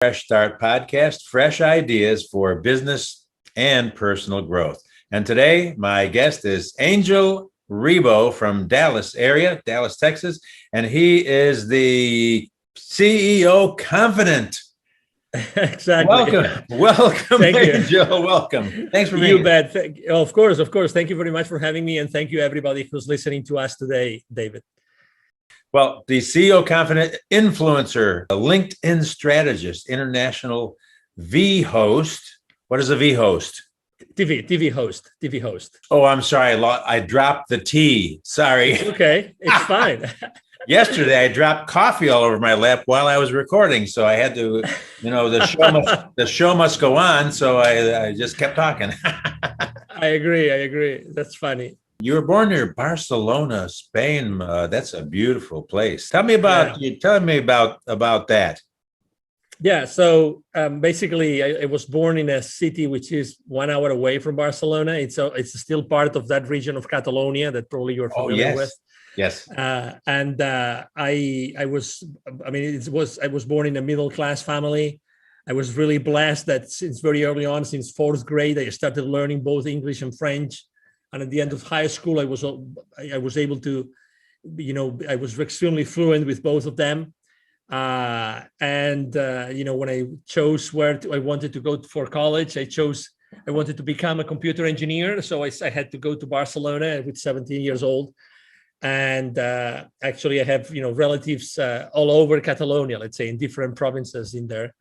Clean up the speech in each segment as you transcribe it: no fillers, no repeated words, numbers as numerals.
Fresh Start podcast, fresh ideas for business and personal growth. And today, my guest is Angel Ribo from Dallas area, Dallas, Texas, and he is the CEO Confidant. Exactly. Welcome, Thank you. Angel. Welcome. Thanks for being You bet. Of course. Thank you very much for having me, and thank you everybody who's listening to us today, David. Well, the CEO Confidant influencer, a LinkedIn strategist, international V host. What is a V host? TV host. Oh, I'm sorry. I dropped the T. Sorry. It's okay. It's fine. Yesterday, I dropped coffee all over my lap while I was recording. So I had to, the show must go on. So I just kept talking. I agree. That's funny. You were born near Barcelona, Spain. That's a beautiful place. Tell me about that. Yeah. So basically, I was born in a city which is 1 hour away from Barcelona. It's still part of that region of Catalonia that probably you're familiar with. Yes. I was born in a middle class family. I was really blessed that since very early on, since fourth grade, I started learning both English and French. And at the end of high school, I was able to, I was extremely fluent with both of them. When I chose where I wanted to go for college, I wanted to become a computer engineer. So I had to go to Barcelona with 17 years old. And actually, I have, relatives all over Catalonia, let's say, in different provinces in there.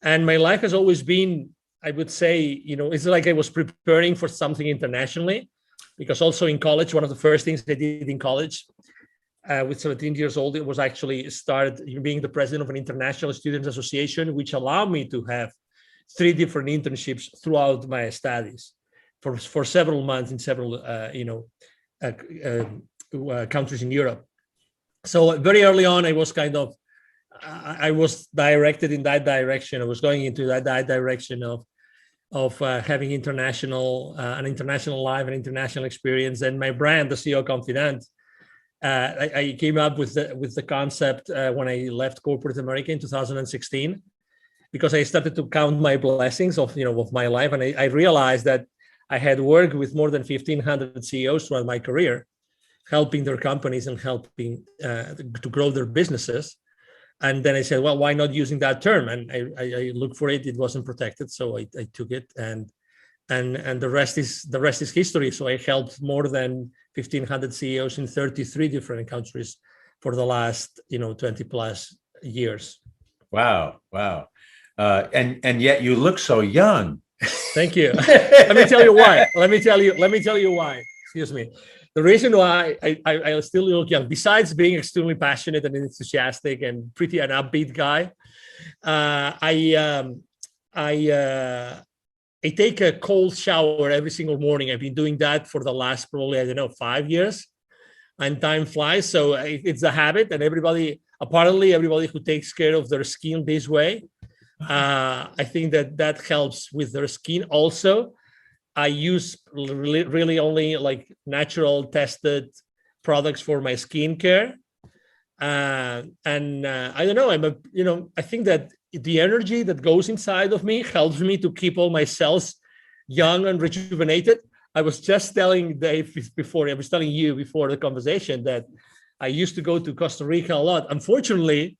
And my life has always been, I would say, it's like I was preparing for something internationally. Because also in college, one of the first things I did in college with 17 years old, it was actually started being the president of an international students association, which allowed me to have 3 different internships throughout my studies for several months in several, countries in Europe. So very early on, I was I was directed in that direction. I was going into that direction of having an international life, an international experience. And my brand, the CEO Confidant, I came up with the concept when I left corporate America in 2016, because I started to count my blessings of my life, and I realized that I had worked with more than 1,500 CEOs throughout my career, helping their companies and helping to grow their businesses. And then I said, well, why not using that term? And I looked for it. It wasn't protected, so I took it, and the rest is history. So I helped more than 1,500 CEOs in 33 different countries for the last 20 plus years. Wow. And yet you look so young. Thank you. Let me tell you why. Excuse me. The reason why I still look young, besides being extremely passionate and enthusiastic and pretty an upbeat guy, I take a cold shower every single morning. I've been doing that for the last probably 5 years, and time flies. So it's a habit, and apparently everybody who takes care of their skin this way, I think that helps with their skin also. I use really only like natural tested products for my skincare. I don't know, I think that the energy that goes inside of me helps me to keep all my cells young and rejuvenated. I was just telling Dave before the conversation that I used to go to Costa Rica a lot. Unfortunately,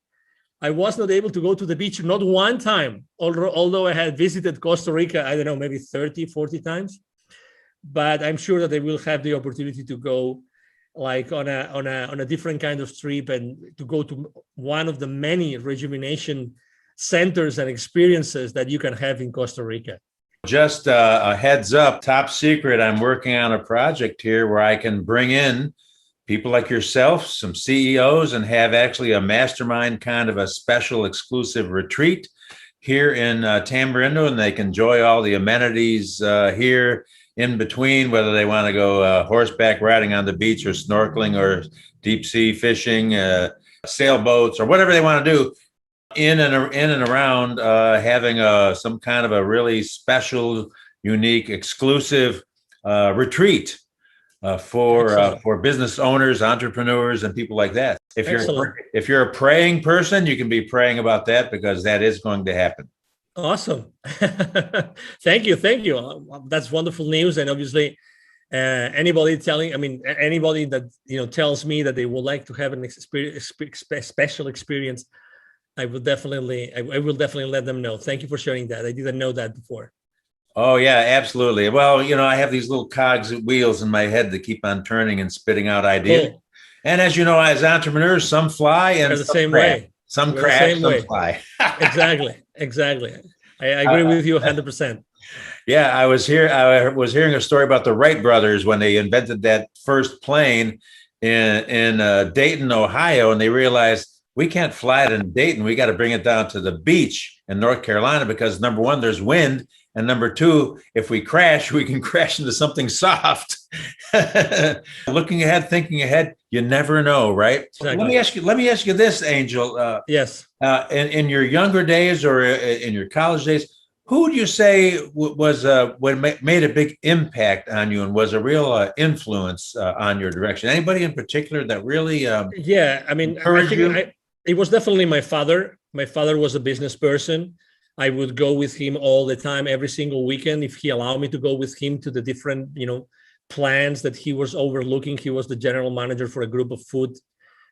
I was not able to go to the beach, not one time, although I had visited Costa Rica, I don't know, maybe 30, 40 times. But I'm sure that I will have the opportunity to go like on a different kind of trip, and to go to one of the many rejuvenation centers and experiences that you can have in Costa Rica. Just a heads up, top secret, I'm working on a project here where I can bring in people like yourself, some CEOs, and have actually a mastermind kind of a special exclusive retreat here in Tamarindo, and they can enjoy all the amenities here in between, whether they want to go horseback riding on the beach, or snorkeling, or deep sea fishing, sailboats, or whatever they want to do in and around having some kind of a really special, unique, exclusive retreat for business owners, entrepreneurs, and people like that. Excellent. If you're a praying person, you can be praying about that because that is going to happen. Awesome. Thank you. Thank you. That's wonderful news. And obviously, anybody anybody that, tells me that they would like to have an special experience, I will definitely let them know. Thank you for sharing that. I didn't know that before. Oh yeah, absolutely. Well, I have these little cogs wheels in my head that keep on turning and spitting out ideas. Cool. And as you know, as entrepreneurs, some fly and We're the same way. Some We're crash, the same some way. fly. Exactly. I agree with you 100%. Yeah, I was hearing a story about the Wright brothers when they invented that first plane in Dayton, Ohio, and they realized we can't fly it in Dayton. We got to bring it down to the beach in North Carolina because number one, there's wind, and number two, if we crash, we can crash into something soft. Looking ahead, thinking ahead, you never know, right? Exactly. Let me ask you this, Angel. Yes. In your younger days or in your college days, who would you say was what made a big impact on you and was a real influence on your direction? Anybody in particular that really yeah, I mean, I think it was definitely my father. My father was a business person. I would go with him all the time, every single weekend, if he allowed me to go with him to the different, plans that he was overlooking. He was the general manager for a group of food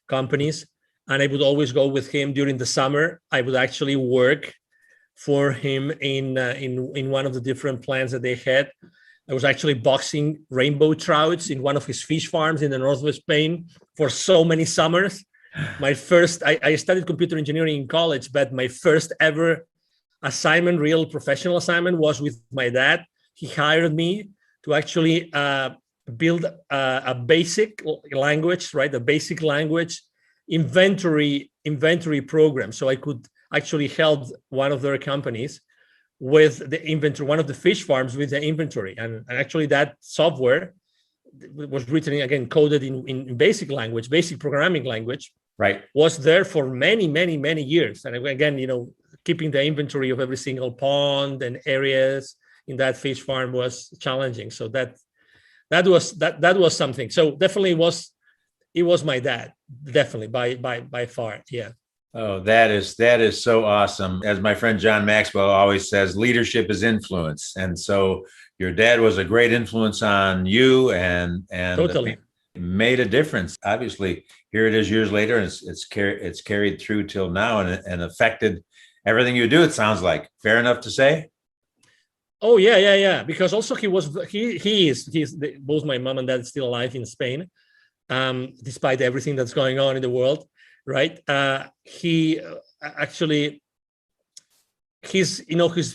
companies, and I would always go with him during the summer. I would actually work for him in one of the different plans that they had. I was actually boxing rainbow trouts in one of his fish farms in the north of Spain for so many summers. I studied computer engineering in college, but my first ever assignment, real professional assignment, was with my dad. He hired me to actually build a basic language, right? A basic language inventory program. So I could actually help one of their companies with the inventory, one of the fish farms with the inventory. And actually that software was written, again, coded in basic language, basic programming language, right, was there for many, many, many years. And again, keeping the inventory of every single pond and areas in that fish farm was challenging. So that was something. So definitely it was my dad, definitely by far. Yeah. Oh, that is so awesome. As my friend John Maxwell always says, leadership is influence. And so your dad was a great influence on you and totally made a difference. Obviously, here it is years later, and it's carried through till now and affected everything you do, it sounds like. Fair enough to say? Oh, yeah. Because also he is both my mom and dad still alive in Spain, despite everything that's going on in the world. Right. He actually, he's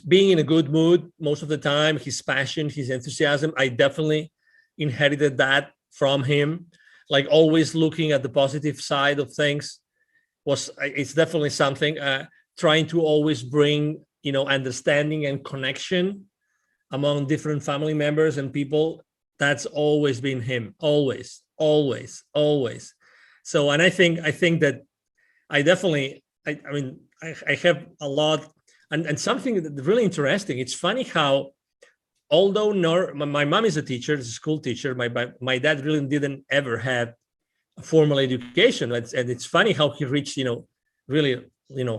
being in a good mood most of the time, his passion, his enthusiasm. I definitely inherited that from him, like always looking at the positive side of things. It's definitely something, trying to always bring, understanding and connection among different family members and people. That's always been him, always. So, and I think that I definitely, I have a lot, and something that's really interesting. It's funny how, although my mom is a teacher, is a school teacher, my dad really didn't ever have a formal education. And it's funny how he reached, really,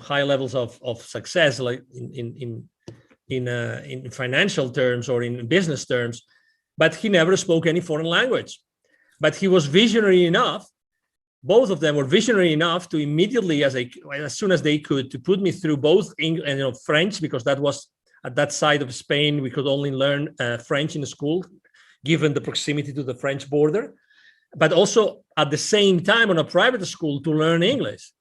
high levels of success, like in financial terms or in business terms, but he never spoke any foreign language. But he was visionary enough. Both of them were visionary enough to immediately, as soon as they could, to put me through both English and French, because that was at that side of Spain, we could only learn French in the school, given the proximity to the French border, but also at the same time on a private school to learn English.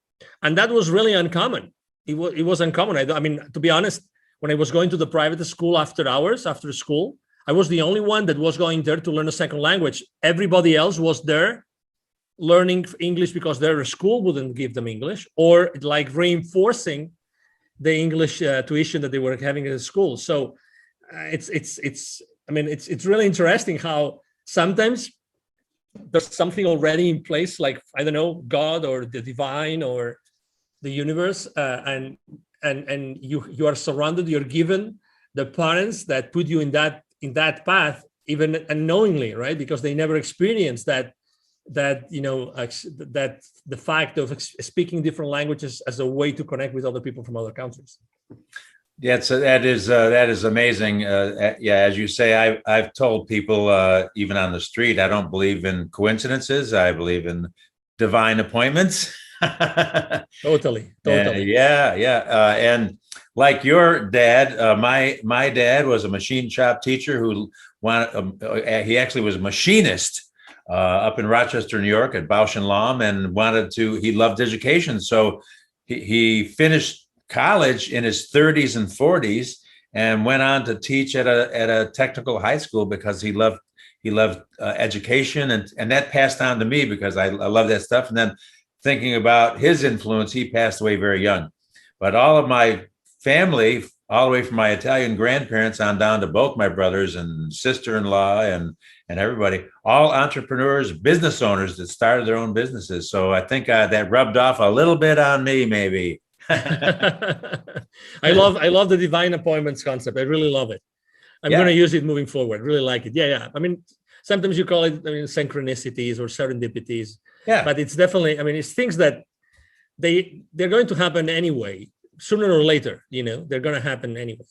And that was really uncommon. It was uncommon. I mean, to be honest, when I was going to the private school after hours, after school, I was the only one that was going there to learn a second language. Everybody else was there learning English because their school wouldn't give them English, or like reinforcing the English tuition that they were having at the school. So it's really interesting how sometimes there's something already in place, like, I don't know, God or the divine or the universe, and you are surrounded, you're given the parents that put you in that path, even unknowingly, right? Because they never experienced that that that the fact of speaking different languages as a way to connect with other people from other countries. Yeah, so that is amazing. Yeah, as you say, I've told people even on the street, I don't believe in coincidences. I believe in divine appointments. Totally. And like your dad, my dad was a machine shop teacher who he actually was a machinist up in Rochester, New York at Bausch and Lomb, and he loved education, so he finished college in his 30s and 40s and went on to teach at a technical high school because he loved education, and that passed on to me because I love that stuff. And then thinking about his influence, he passed away very young. But all of my family, all the way from my Italian grandparents on down to both my brothers and sister-in-law and everybody, all entrepreneurs, business owners that started their own businesses. So I think that rubbed off a little bit on me, maybe. I love the divine appointments concept. I really love it. I'm going to use it moving forward. Really like it. Yeah. I mean, sometimes you call it, synchronicities or serendipities. Yeah. But it's definitely, it's things that they're going to happen anyway, sooner or later. They're going to happen anyway.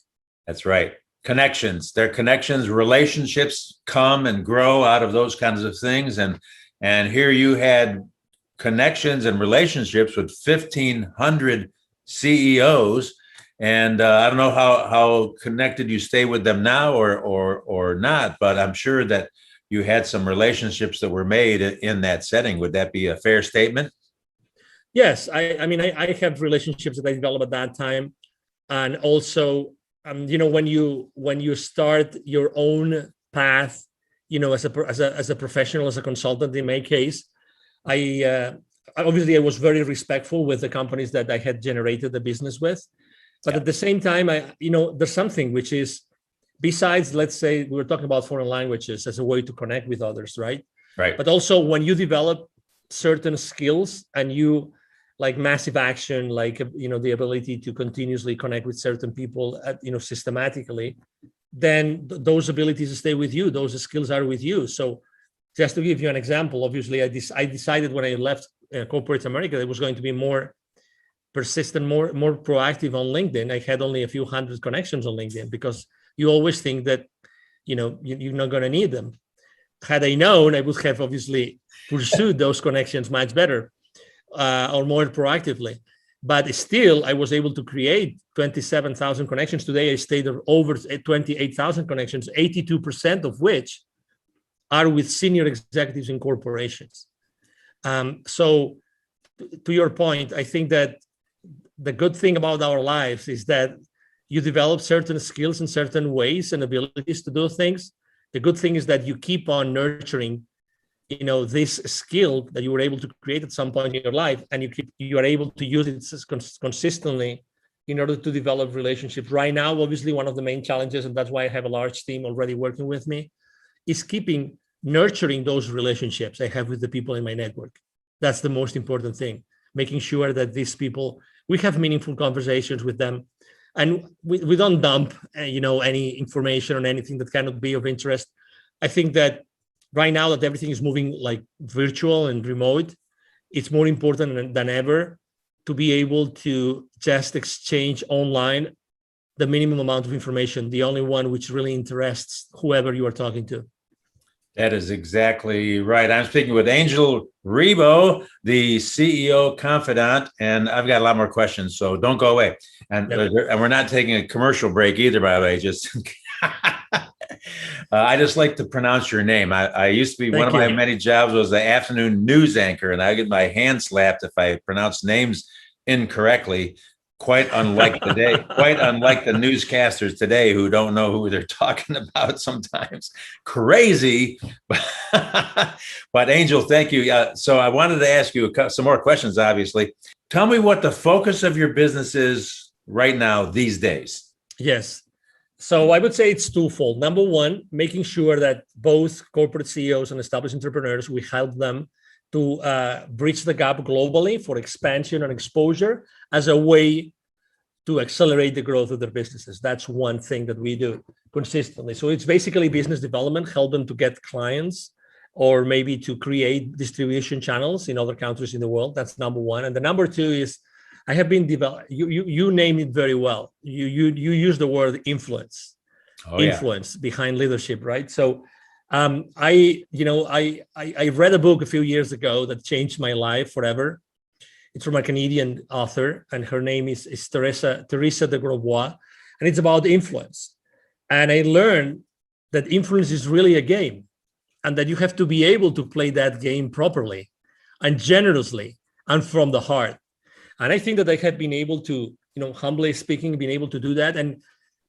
That's right. Connections. They're connections. Relationships come and grow out of those kinds of things. And here you had connections and relationships with 1,500 CEOs, and I don't know how connected you stay with them now or not, but I'm sure that you had some relationships that were made in that setting. Would that be a fair statement? Yes, I have relationships that I developed at that time, and also when you start your own path, as a professional, as a consultant in my case, I was very respectful with the companies that I had generated the business with, but at the same time, there's something which is, besides, let's say we were talking about foreign languages as a way to connect with others, right? Right. But also when you develop certain skills and you like massive action, like the ability to continuously connect with certain people, systematically, then those abilities stay with you. Those skills are with you. So, just to give you an example, obviously, I decided when I left corporate America, it was going to be more persistent, more proactive on LinkedIn. I had only a few hundred connections on LinkedIn because you always think that, you're not going to need them. Had I known, I would have obviously pursued those connections much better or more proactively. But still, I was able to create 27,000 connections. Today, I stayed over 28,000 connections, 82% of which are with senior executives in corporations. So to your point, I think that the good thing about our lives is that you develop certain skills in certain ways and abilities to do things. The good thing is that you keep on nurturing, this skill that you were able to create at some point in your life, and you are able to use it consistently in order to develop relationships. Right now, obviously, one of the main challenges, and that's why I have a large team already working with me, is nurturing those relationships I have with the people in my network. That's the most important thing, making sure that these people, we have meaningful conversations with them, and we don't dump, any information on anything that cannot be of interest. I think that right now that everything is moving like virtual and remote, it's more important than ever to be able to just exchange online the minimum amount of information, the only one which really interests whoever you are talking to. That is exactly right. I'm speaking with Angel Ribo, the CEO Confidant, and I've got a lot more questions, so don't go away. And we're not taking a commercial break either, by the way. Just I just like to pronounce your name. I used to be one of my many jobs was the afternoon news anchor, and I get my hand slapped if I pronounce names incorrectly. Quite unlike the newscasters today who don't know who they're talking about sometimes. Crazy. But Angel, thank you. So I wanted to ask you some more questions, obviously. Tell me what the focus of your business is right now these days. Yes. So I would say it's twofold. Number one, making sure that both corporate CEOs and established entrepreneurs, we help them to bridge the gap globally for expansion and exposure as a way to accelerate the growth of their businesses. That's one thing that we do consistently. So it's basically business development, help them to get clients or maybe to create distribution channels in other countries in the world. That's number one. And the number two is I have been developed. You name it very well. You use the word influence, influence behind leadership, right? So I read a book a few years ago that changed my life forever. It's from a Canadian author, and her name is Teresa de Grosbois, and it's about influence. And I learned that influence is really a game, and that you have to be able to play that game properly and generously and from the heart. And I think that I have been able to, humbly speaking, been able to do that. And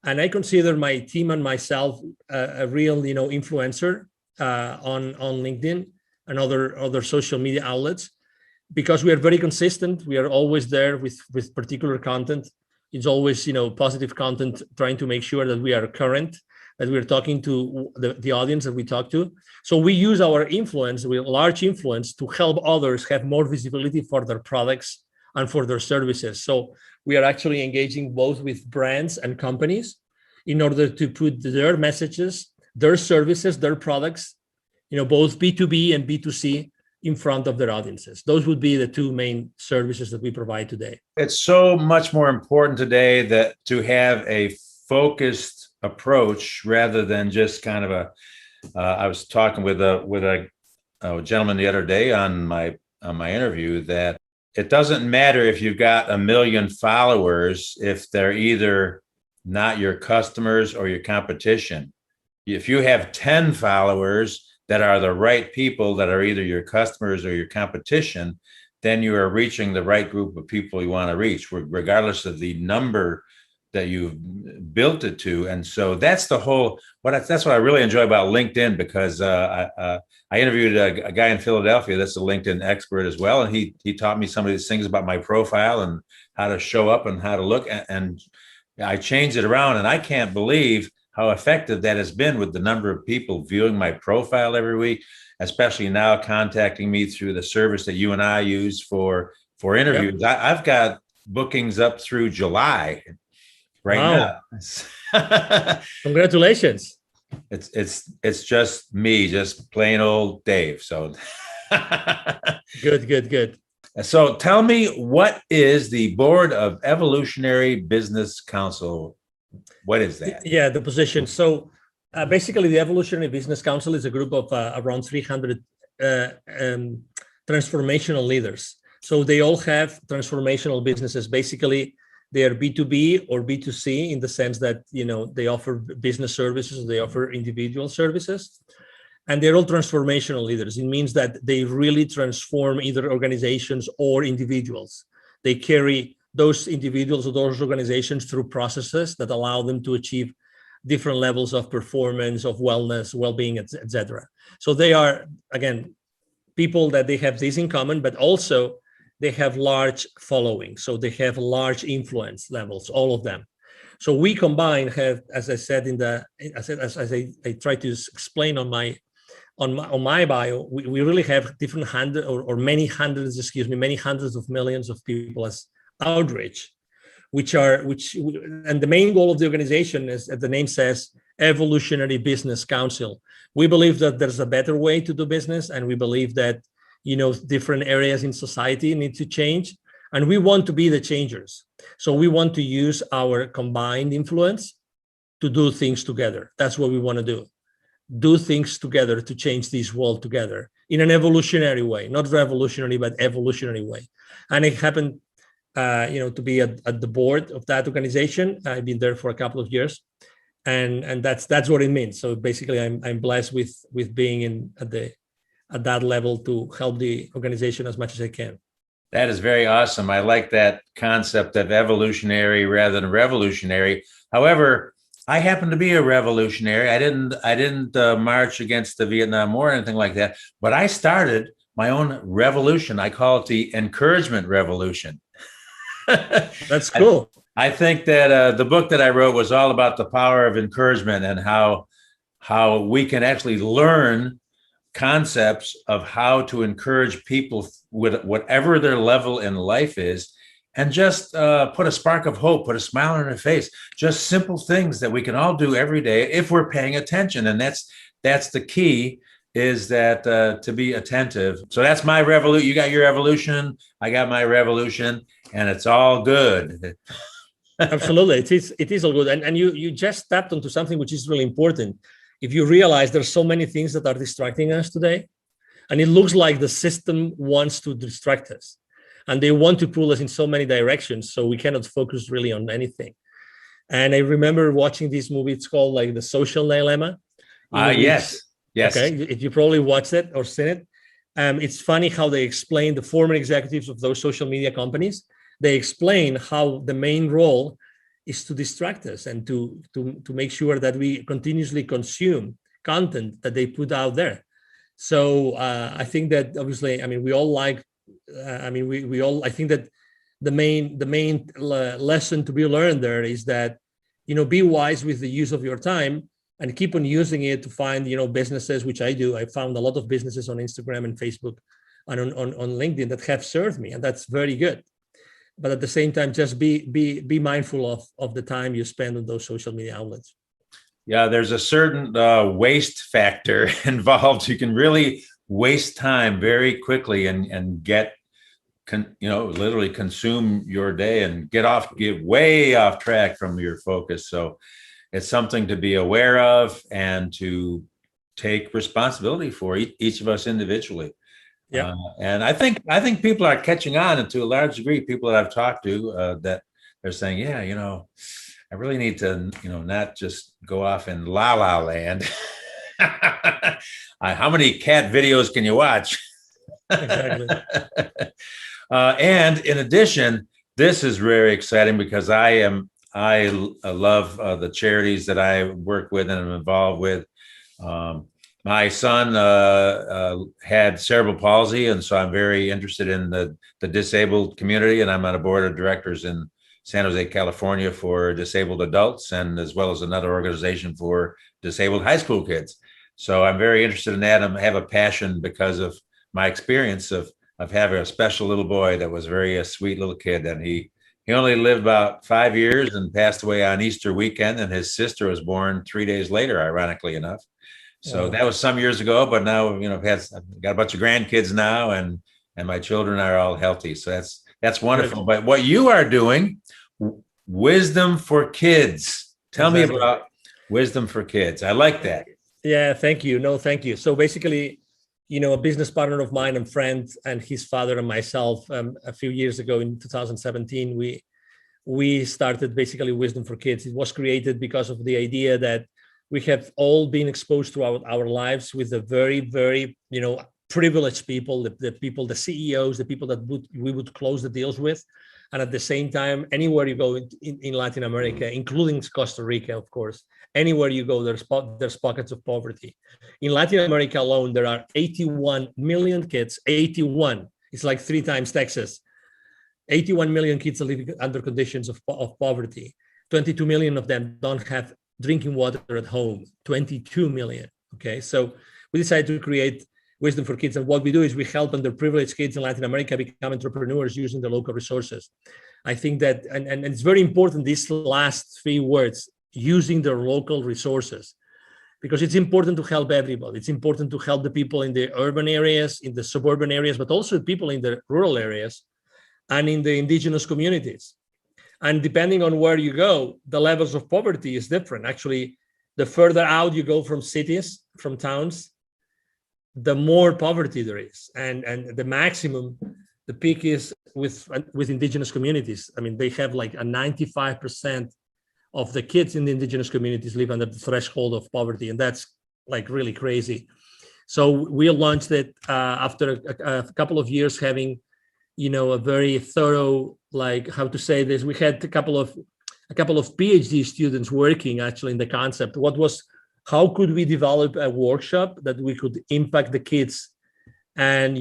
I consider my team and myself a real, influencer on LinkedIn and other social media outlets, because we are very consistent. We are always there with particular content. It's always, positive content, trying to make sure that we are current, that we're talking to the audience that we talk to. So we use our influence, large influence, to help others have more visibility for their products and for their services. So we are actually engaging both with brands and companies in order to put their messages, their services, their products, both B2B and B2C, in front of their audiences. Those would be the two main services that we provide today. It's so much more important today that to have a focused approach rather than just kind of I was talking with a gentleman the other day on my interview that it doesn't matter if you've got 1 million followers if they're either not your customers or your competition. If you have 10 followers that are the right people that are either your customers or your competition, then you are reaching the right group of people you want to reach, regardless of the number that you've built it to. And so that's the whole, that's what I really enjoy about LinkedIn, because I interviewed a guy in Philadelphia that's a LinkedIn expert as well. And he taught me some of these things about my profile and how to show up and how to look. And I changed it around, and I can't believe how effective that has been with the number of people viewing my profile every week, especially now contacting me through the service that you and I use for interviews. Yep. I've got bookings up through July right now. Congratulations. It's just me, just plain old Dave. So good. So tell me, what is the Board of Evolutionary Business Council? What is that? Yeah, the position. So basically, the Evolutionary Business Council is a group of around 300 transformational leaders. So they all have transformational businesses. Basically, they are B2B or B2C in the sense that, they offer business services, they offer individual services, and they're all transformational leaders. It means that they really transform either organizations or individuals. They carry those individuals or those organizations through processes that allow them to achieve different levels of performance, of wellness, well-being, etc. So they are, again, people that they have this in common, but also they have large following. So they have large influence levels, all of them. So we combine, as I said as I try to explain on my bio, we really have different many hundreds of millions of people as outreach, and the main goal of the organization is, as the name says, Evolutionary Business Council. We believe that there's a better way to do business, and we believe that different areas in society need to change, and we want to be the changers. So we want to use our combined influence to do things together. That's what we want to do things together to change this world together in an evolutionary way, not revolutionary, but evolutionary way. And it happened to be at the board of that organization. I've been there for a couple of years, and that's what it means. So basically, I'm blessed with being at that level to help the organization as much as I can. That is very awesome. I like that concept of evolutionary rather than revolutionary. However, I happen to be a revolutionary. I didn't march against the Vietnam War or anything like that, but I started my own revolution. I call it the encouragement revolution. That's cool. I think that the book that I wrote was all about the power of encouragement and how we can actually learn concepts of how to encourage people with whatever their level in life is, and just put a spark of hope, put a smile on their face, just simple things that we can all do every day if we're paying attention. And that's the key, is that to be attentive. So that's my revolution. You got your evolution, I got my revolution, and it's all good. Absolutely, it is all good, and you just tapped onto something which is really important. If you realize there's so many things that are distracting us today, and it looks like the system wants to distract us, and they want to pull us in so many directions, so we cannot focus really on anything. And I remember watching this movie. It's called like The Social Dilemma. Yes, yes. Okay, if you probably watched it or seen it, it's funny how they explain the former executives of those social media companies. They explain how the main role is to distract us and to make sure that we continuously consume content that they put out there. So I think that obviously, I mean, we all like, we all, I think that the main lesson to be learned there is that, be wise with the use of your time and keep on using it to find, businesses, which I do. I found a lot of businesses on Instagram and Facebook and on LinkedIn that have served me, and that's very good. But at the same time, just be mindful of the time you spend on those social media outlets. Yeah, there's a certain waste factor involved. You can really waste time very quickly and get, literally consume your day and get way off track from your focus. So it's something to be aware of and to take responsibility for, each of us individually. Yeah. And I think people are catching on, and to a large degree, people that I've talked to that they're saying, yeah, I really need to, not just go off in la la land. How many cat videos can you watch? Exactly. And in addition, this is very exciting because I love the charities that I work with and am involved with. My son had cerebral palsy, and so I'm very interested in the disabled community, and I'm on a board of directors in San Jose, California for disabled adults, and as well as another organization for disabled high school kids. So I'm very interested in that. I have a passion because of my experience of having a special little boy that was a sweet little kid, and he only lived about 5 years and passed away on Easter weekend, and his sister was born 3 days later, ironically enough. So that was some years ago, but now, I've got a bunch of grandkids now, and my children are all healthy. So that's wonderful. But what you are doing, Wisdom for Kids. Tell me about Wisdom for Kids. I like that. Yeah, thank you. No, thank you. So basically, a business partner of mine and friend and his father and myself, a few years ago in 2017, we started basically Wisdom for Kids. It was created because of the idea that we have all been exposed throughout our lives with the very, very, privileged people, the people, the CEOs, the people that we would close the deals with. And at the same time, anywhere you go in Latin America, including Costa Rica, of course, anywhere you go, there's pockets of poverty. In Latin America alone, there are 81 million kids, 81. It's like 3 times Texas. 81 million kids are living under conditions of poverty. 22 million of them don't have drinking water at home, 22 million. Okay, so we decided to create Wisdom for Kids. And what we do is we help underprivileged kids in Latin America become entrepreneurs using the local resources. I think that, and it's very important, these last 3 words, using their local resources, because it's important to help everybody. It's important to help the people in the urban areas, in the suburban areas, but also people in the rural areas and in the indigenous communities. And depending on where you go, the levels of poverty is different. Actually, the further out you go from cities, from towns, the more poverty there is. And the maximum, the peak is with indigenous communities. I mean, they have like a 95% of the kids in the indigenous communities live under the threshold of poverty. And that's like really crazy. So we launched it after a couple of years having, a very thorough, like, how to say this, we had a couple of PhD students working actually in the concept. How could we develop a workshop that we could impact the kids, and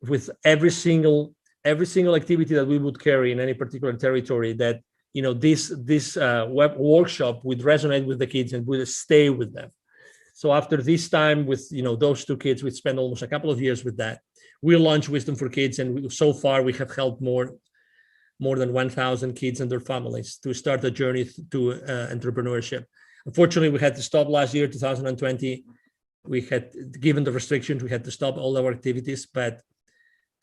with every single activity that we would carry in any particular territory, that this web workshop would resonate with the kids and would stay with them. So after this time with those 2 kids, we spent almost a couple of years with that. We launched Wisdom for Kids, and so far we have helped more than 1,000 kids and their families to start a journey to entrepreneurship. Unfortunately, we had to stop last year, 2020, we had, given the restrictions, we had to stop all our activities, but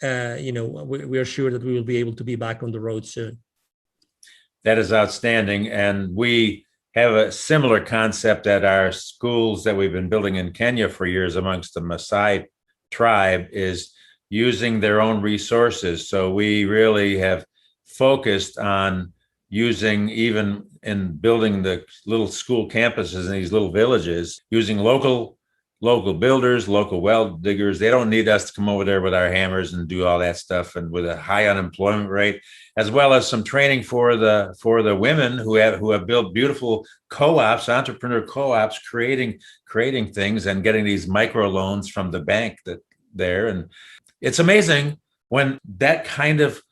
we are sure that we will be able to be back on the road soon. That is outstanding. And we have a similar concept at our schools that we've been building in Kenya for years amongst the Maasai tribe, is using their own resources. So we really have focused on using, even in building the little school campuses in these little villages, using local builders, local well diggers. They don't need us to come over there with our hammers and do all that stuff, and with a high unemployment rate, as well as some training for the women who have built beautiful co-ops, entrepreneur co-ops, creating things and getting these micro loans from the bank there. And it's amazing when that kind of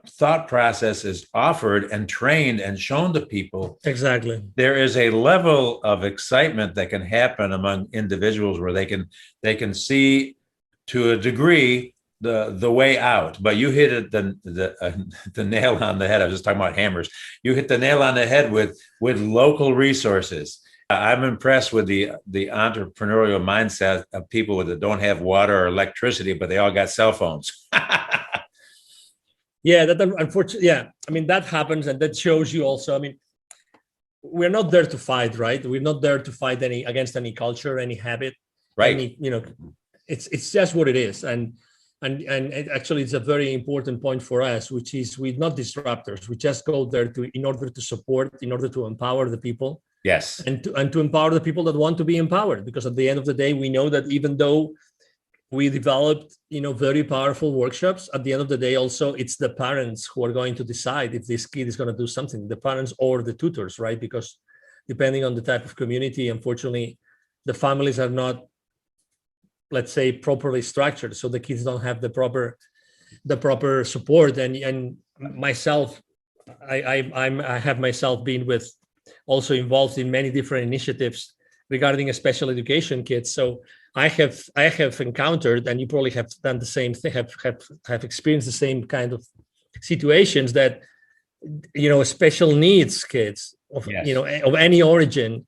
thought process is offered and trained and shown to people. Exactly. There is a level of excitement that can happen among individuals where they can see, to a degree, the way out. But you hit it the nail on the head. I was just talking about hammers. You hit the nail on the head with local resources. I'm impressed with the entrepreneurial mindset of people that don't have water or electricity, but they all got cell phones. Yeah, that unfortunately, yeah. I mean, that happens, and that shows you also. I mean, we're not there to fight, right? We're not there to fight against any culture, any habit, right? It's just what it is, and actually, it's a very important point for us, which is we're not disruptors. We just go there in order to support, in order to empower the people. Yes, and to empower the people that want to be empowered, because at the end of the day, we know that even though we developed, very powerful workshops, at the end of the day, also, it's the parents who are going to decide if this kid is going to do something, the parents or the tutors, right? Because depending on the type of community, unfortunately, the families are not, let's say, properly structured. So the kids don't have the proper support. And myself, I have myself been also involved in many different initiatives regarding special education kids. So I have encountered, and you probably have done the same thing, have experienced the same kind of situations that, special needs kids of, yes. of any origin,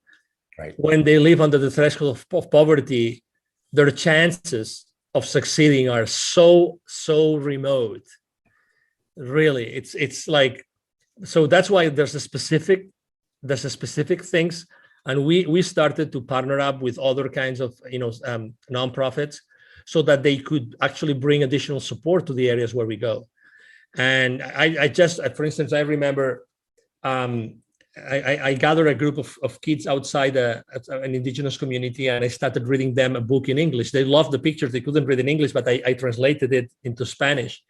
right, when they live under the threshold of poverty, their chances of succeeding are so remote. Really, it's like, so that's why there's a specific things. And we started to partner up with other kinds of nonprofits, so that they could actually bring additional support to the areas where we go. And I just, for instance, I remember I gathered a group of kids outside an indigenous community, and I started reading them a book in English. They loved the pictures. They couldn't read in English, but I translated it into Spanish.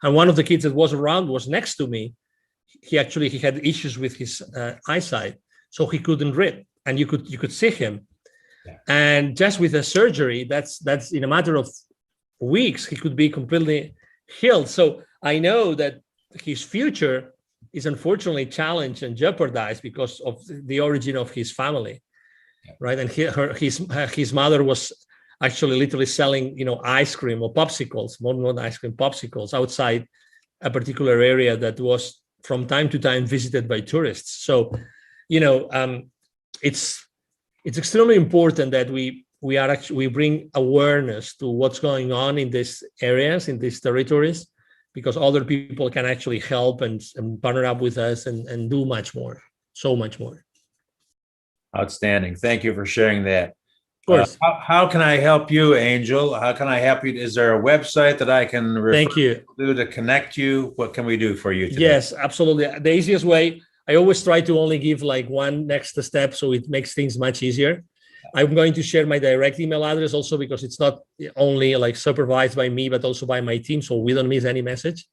And one of the kids that was around was next to me. He had issues with his eyesight, so he couldn't read. And you could see him, yeah. And just with a surgery, that's in a matter of weeks, he could be completely healed. So I know that his future is unfortunately challenged and jeopardized because of the origin of his family, yeah. Right? And his mother was actually literally selling, ice cream or popsicles, more ice cream, popsicles outside a particular area that was from time to time visited by tourists. So, it's extremely important that we bring awareness to what's going on in these areas, in these territories, because other people can actually help and partner up with us and do much more, so much more. Outstanding. Thank you for sharing that. Of course. How can I help you, Angel? How can I help you? Is there a website that I can refer to connect you? What can we do for you today? Yes, absolutely. The easiest way, I always try to only give like one next step, so it makes things much easier. I'm going to share my direct email address also, because it's not only like supervised by me, but also by my team, so we don't miss any message.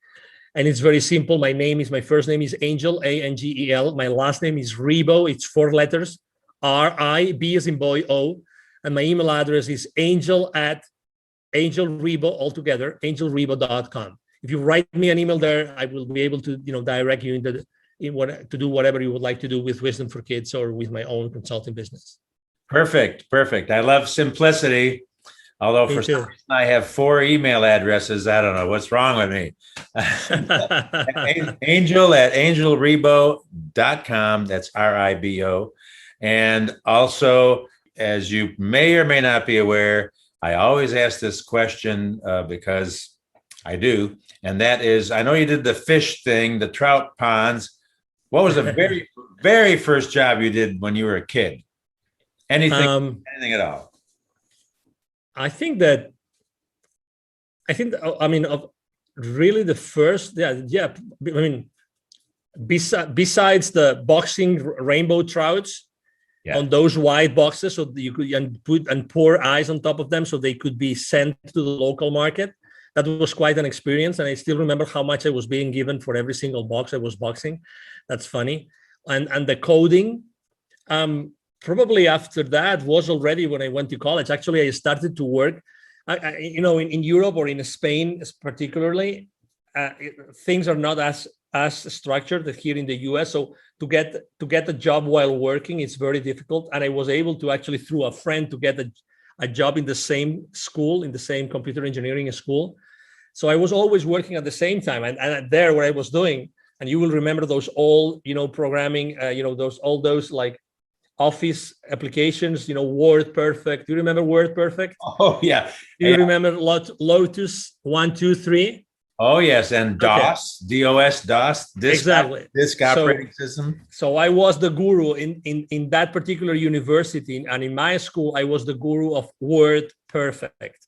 And it's very simple. My first name is Angel, Angel. My last name is Ribo. It's 4 letters, R-I-B as in boy, O. And my email address is angel@angelribo, altogether, angelribo.com. If you write me an email there, I will be able to, direct you to do whatever you would like to do with Wisdom for Kids or with my own consulting business. Perfect. I love simplicity. Although for some reason I have 4 email addresses. I don't know what's wrong with me. Angel@angelribo.com. That's RIBO. And also as you may or may not be aware, I always ask this question because I do. And that is, I know you did the fish thing, the trout ponds. What was the very, very first job you did when you were a kid? Anything at all? I think that, I mean, of really the first, yeah. I mean, besides the boxing rainbow trouts, Yeah. on those white boxes, so you could and pour ice on top of them so they could be sent to the local market. That was quite an experience, and I still remember how much I was being given for every single box I was boxing. That's funny. And the coding, probably after that was already when I went to college. Actually, I started to work, in Europe or in Spain particularly, things are not as structured as here in the US. So to get a job while working, it's very difficult. And I was able to actually, through a friend, to get a job in the same school, in the same computer engineering school. So I was always working at the same time. And there, what I was doing, and you will remember those old, programming, all those like Office applications, Word Perfect. Do you remember Word Perfect? Oh, yeah. Do you remember Lotus 1-2-3? Oh, yes. And DOS, DOS, exactly. Disk operating system. So I was the guru in that particular university. And in my school, I was the guru of Word Perfect.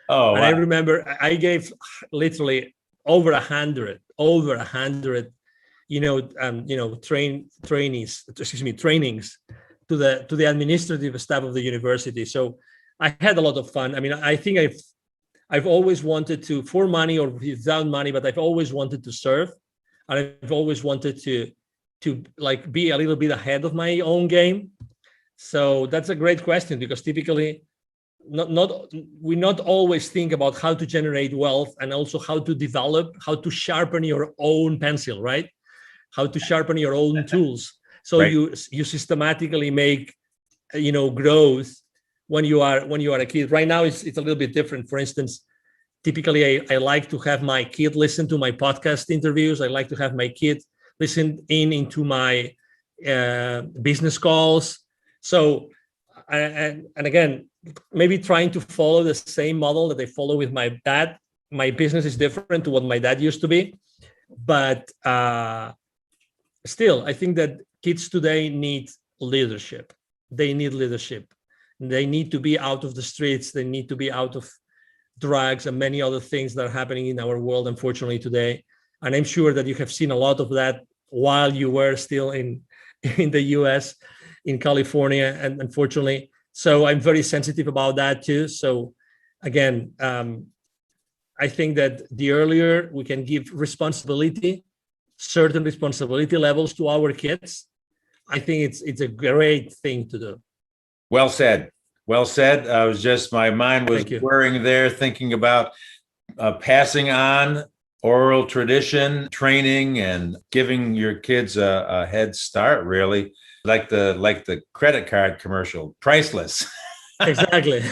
Oh, and wow. I remember I gave literally over 100, trainings to the administrative staff of the university. So I had a lot of fun. I mean, I think I've always wanted to, for money or without money, but I've always wanted to serve, and I've always wanted to like be a little bit ahead of my own game. So that's a great question, because typically we not always think about how to generate wealth, and also how to sharpen your own pencil, right? How to sharpen your own tools. So right. you systematically make, growth when you are a kid. Right now, it's a little bit different. For instance, typically I like to have my kid listen to my podcast interviews. I like to have my kid listen into my business calls. So, and again, maybe trying to follow the same model that I follow with my dad. My business is different to what my dad used to be, but still, I think that kids today need leadership. They need leadership. They need to be out of the streets. They need to be out of drugs and many other things that are happening in our world, unfortunately, today. And I'm sure that you have seen a lot of that while you were still in the US, in California, and unfortunately. So I'm very sensitive about that too. So again, I think that the earlier we can give certain responsibility levels to our kids, I think it's a great thing to do. Well said. Well said. My mind was whirring there, thinking about passing on oral tradition, training, and giving your kids a head start, really. Like the credit card commercial, priceless. Exactly.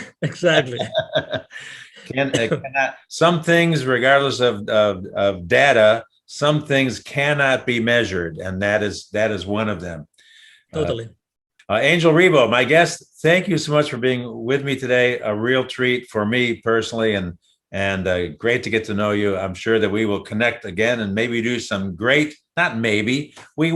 Some things, regardless of data, some things cannot be measured, and that is one of them. Totally. Angel Ribo, my guest, thank you so much for being with me today. A real treat for me personally, and great to get to know you. I'm sure that we will connect again and maybe do some we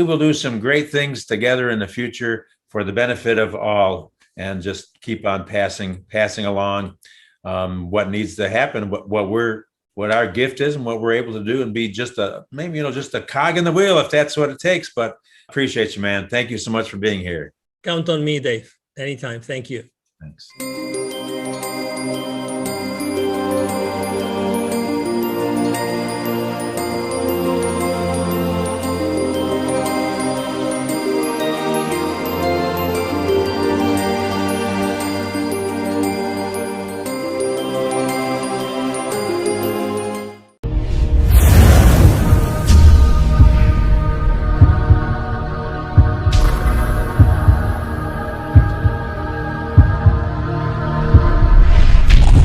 will do some great things together in the future for the benefit of all, and just keep on passing along what needs to happen, what our gift is and what we're able to do, and be just a cog in the wheel if that's what it takes. But appreciate you, man. Thank you so much for being here. Count on me, Dave. Anytime. Thank you. Thanks.